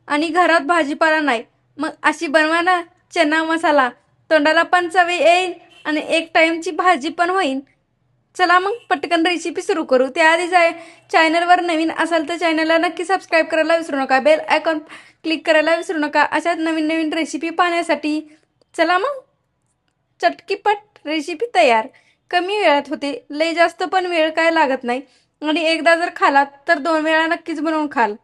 आणि घरात भाजीपाला नाही, मग अशी बनवा ना चना मसाला. तोंडाला पण चवी येईल आणि एक टाइमची भाजी पण होईल. चला मग पटकन रेसिपी सुरू करू. त्याआधी चॅनलवर नवीन असाल तर चॅनलला नक्की सबस्क्राईब करायला विसरू नका. बेल आयकॉन क्लिक करायला विसरू नका अशाच नवीन नवीन रेसिपी पाहण्यासाठी. चला मग चटकीपट रेसिपी तयार. कमी वेळात होते, लय जास्त पण वेळ काय लागत नाही आणि एकदा जर खालात तर 2 वेळा नक्कीच बनवून खाल.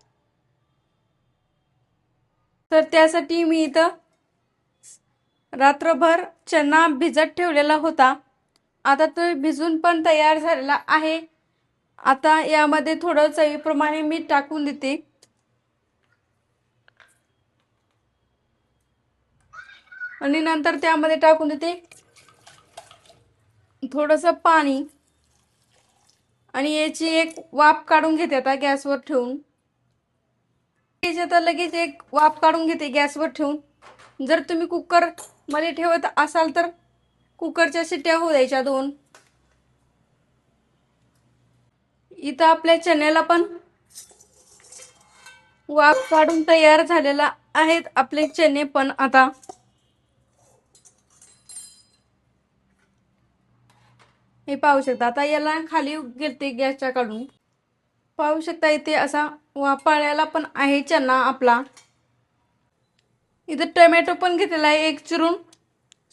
तर त्यासाठी मी इथं रात्रभर चना भिजत ठेवलेला होता. आता तो भिजून पण तयार झालेला आहे. आता यामध्ये थोडं चवीप्रमाणे मीठ टाकून देते आणि नंतर त्यामध्ये टाकून देते थोडंसं पाणी आणि याची एक वाफ काढून घेते आता गॅसवर ठेवून. आता लगेच एक वाफ काढून घेते गॅसवर ठेवून. जर तुम्ही कुकर मध्ये ठेवत असाल तर कुकरच्या शिट्ट्या होऊ द्यायच्या 2. इथं आपल्या चण्याला पण वाफ काढून तयार झालेला आहेत आपले चणे पण. आता हे पाहू शकता. आता याला खाली घेते गॅसच्या काढून. पाहू शकता इथे असा वाफाळलेला पण आहे चना आपला. इथे टोमॅटो पण घेतलेला आहे एक चिरून.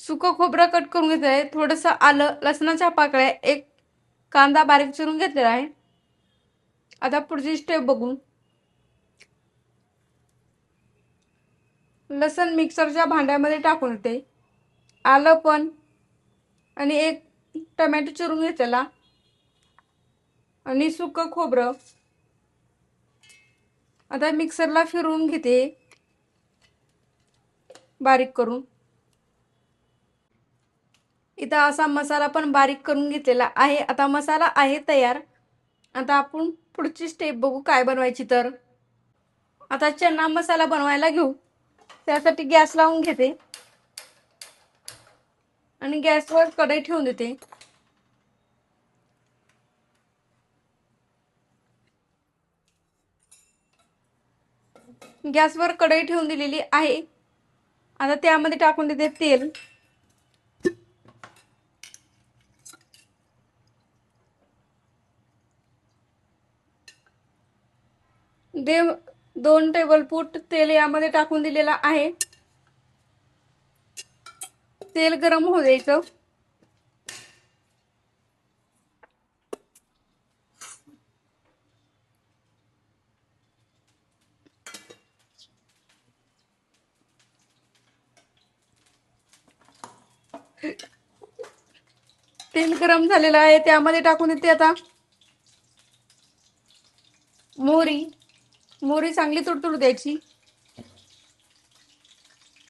सुकं खोबरं कट करून घेतलं आहे. थोडंसं आलं, लसणाच्या पाकळ्या, एक कांदा बारीक चिरून घेतलेला आहे. आता पुढची स्टेप बघू. लसण मिक्सरच्या भांड्यामध्ये टाकून येते. आलं पण आणि एक टोमॅटो चिरून घेतलेला आणि सुकं खोबरं आता मिक्सरला फिरवून घेते बारीक करून. इथं असा मसाला पण बारीक करून घेतलेला आहे. आता मसाला आहे तयार. आता आपण पुढची स्टेप बघू काय बनवायची. तर आता चना मसाला बनवायला घेऊ. त्यासाठी गॅस लावून घेते आणि गॅसवर कढई ठेवून देते. गॅसवर कढई ठेवून दिलेली आहे. आता त्यामध्ये टाकून देते तेल. देव 2 टेबलस्पून तेल यामध्ये टाकून दिलेला आहे. तेल गरम होऊ द्यायचं. तेल गरम झालेलं आहे. त्यामध्ये टाकून देते आता मोहरी चांगली तुडतुड द्यायची.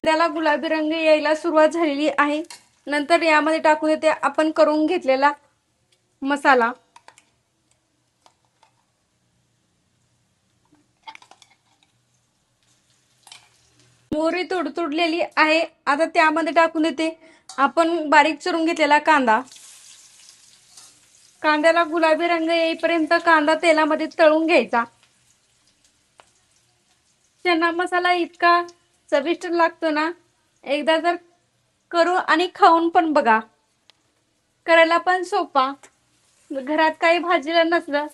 त्याला गुलाबी रंग यायला सुरुवात झालेली आहे. नंतर यामध्ये टाकून देते आपण करून घेतलेला मसाला. मोहरी तुडतुडलेली आहे. आता त्यामध्ये टाकून देते आपण बारीक चिरून घेतलेला कांदा. कांद्याला गुलाबी रंग येईपर्यंत कांदा तेलामध्ये तळून घ्यायचा. चना मसाला इतका चविष्ट लागतो ना, एकदा जर करू आणि खाऊन पण बघा. करायला पण सोपा. घरात काही भाजीला नसलं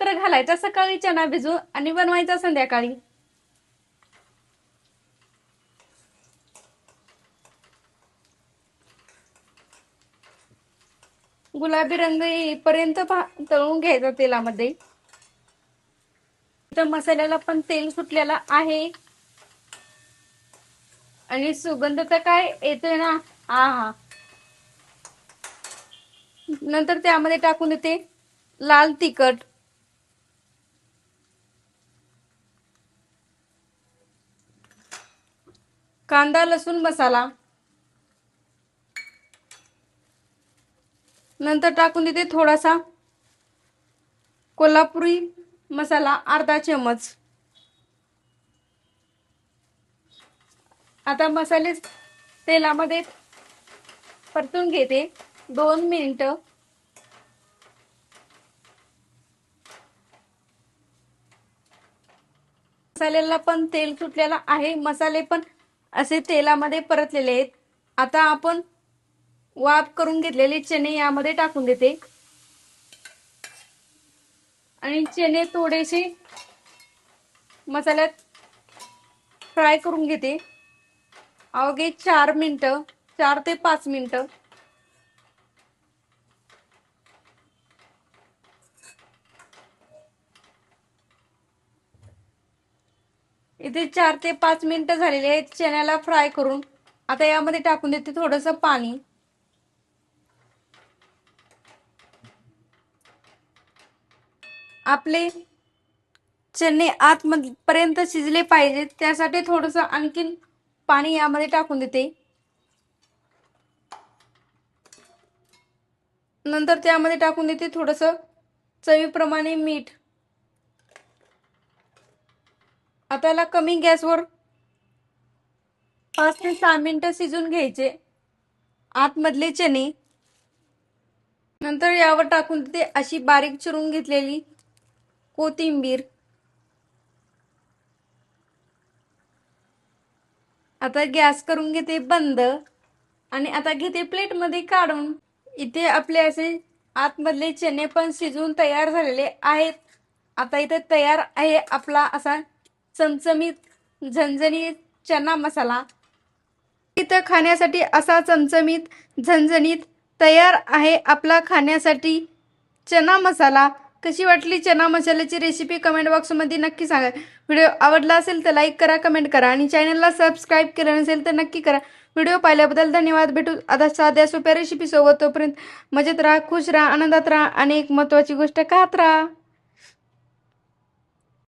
तर घालायचा सकाळी चना भिजू आणि बनवायचा संध्याकाळी. गुलाबी रंग येईपर्यंत तळून घ्यायचा तेलामध्ये. तर मसाल्याला पण तेल सुटलेला आहे आणि सुगंध तर काय येतोय ना, आहा. नंतर त्यामध्ये टाकून देते लाल तिखट, कांदा लसूण मसाला. नंतर टाकून देते थोडासा कोल्हापुरी मसाला अर्धा चमच. आता मसाले तेलामध्ये परतून घेते 2 मिनिटं. मसाल्याला पण तेल सुटलेलं आहे, मसाले पण असे तेलामध्ये परतलेले आहेत. आता आपण वाफ करून घेतलेले चणे यामध्ये टाकून देते आणि चणे थोडेसे मसाल्यात फ्राय करून घेते अवघे 4 मिनिटं, 4 ते 5 मिनिटं. इथे 4 ते 5 मिनिटं झालेली आहेत चण्याला फ्राय करून. आता यामध्ये टाकून देते थोडंसं पाणी. आपले चणे आतपर्यंत शिजले पाहिजेत त्यासाठी थोडंसं आणखीन पाणी यामध्ये टाकून देते. नंतर त्यामध्ये टाकून देते थोडंसं चवीप्रमाणे मीठ. आता याला कमी गॅसवर 5 ते 6 मिनिटं शिजून घ्यायचे आतमधले चणे. नंतर यावर टाकून देते अशी बारीक चिरून घेतलेली कोथिंबीर. आता गॅस करून घेते बंद आणि आता घेते प्लेटमध्ये काढून. इथे आपले असे आतमधले चणे पण शिजून तयार झालेले आहेत. आता इथे तयार आहे आपला असा चमचमीत झणझणीत चना मसाला. इथं खाण्यासाठी असा चमचमीत झणझणीत तयार आहे आपला खाण्यासाठी चना मसाला. कशी वाटली चना मसाल्याची रेसिपी कमेंट बॉक्समध्ये नक्की सांगा. व्हिडिओ आवडला असेल तर लाईक करा, कमेंट करा आणि चॅनलला सबस्क्राईब केलं नसेल तर नक्की करा. व्हिडिओ पाहिल्याबद्दल धन्यवाद. भेटू आता साध्या सोप्या रेसिपी सोबत. तोपर्यंत मजेत राहा, खुश राहा, आनंदात राहा आणि एक महत्त्वाची गोष्ट खात राहा.